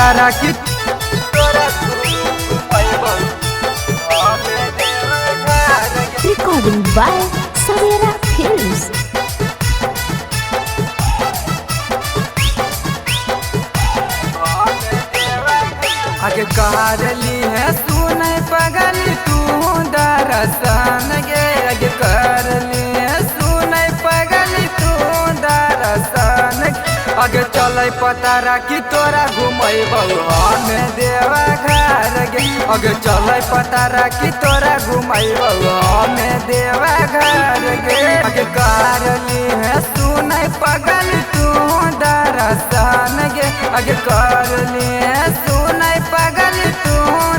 पता रखी Recording by Savera Films. आगे कहली है सुने पगली तू दरसन गे आगे करली है सुने पगली तू दरसन आगे चल पता रखी तोरा घुमैबौ हमें देवा घर गे आगे चल पता रखी तोरा घुमैबौ हमें देवा घर गे आगे करली है सुने पगली तू दरसन गे आगे करली है सुने पगली तू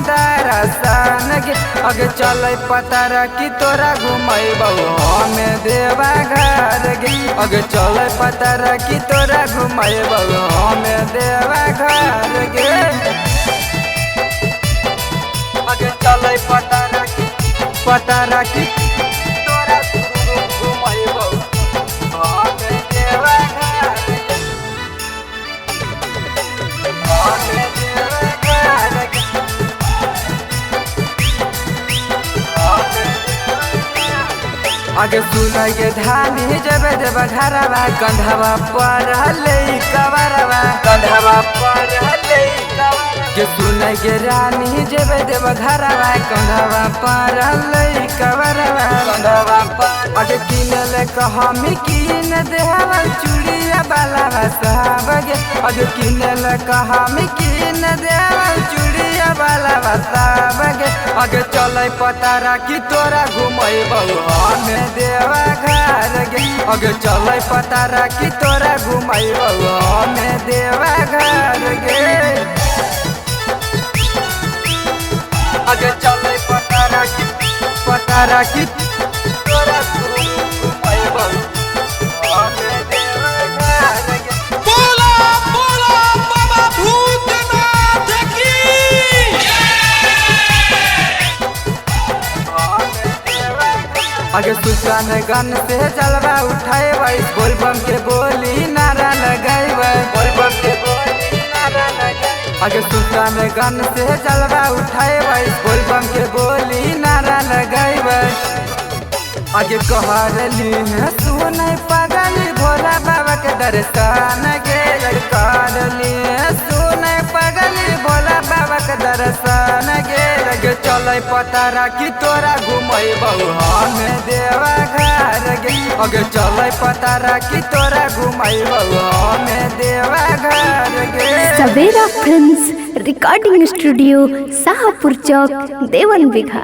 दरसन गे आगे चल पता रखी तोरा घुमैबौ हमें देवा घर गे आगे चल पता रखी तोरा घुमैबौ हमें देवा घर गे आगे चल पता रखी तोरा घुमैबौ हमें देवा घर गे हमें देवा घर गे आगे सुना के धानी जब जब घरवा कंधवा पर हले कवरवा कंधवा पर हले के सुना के रानी जब जब घरवा कंधवा पर हले कवरवा कंधवा पर आगे किनल कहमी किन देहवा चूड़िया बाला साहब गे आगे किनल कहमी किन देहवा चूड़िया बाला साहब गे आगे चल पता रखी तोरा घुमैबौ हमें देवा घर गे आगे चल पता रखी तोरा घुमैबौ हमें देवा घर गे आगे चल पता रखी तोरा घुमैबौ हमें देवा घर गे बोला बोला बाबा भूतनाथ की आगे सुल्तान गन से जलवा उठाए बोलबम के बोली नारा लगाए बोलबम के बोली नारा लगाए आगे सुल्तान गन से जलवा उठाए बोलबम के बोली नारा लगाए आगे कहली है सुने पगली भोला बाबा के दर्शन गे कहली है सुने पगली भोला बाबा के दर्शन गे लगे चल पता रखी तोरा घुमैबौ हमें देवा घर गे आगे चल पता रखी तोरा घुमैबौ हमें देवा घर गे Savera Films Recording Studio, Sahapur Chowk, Dewan Bigha.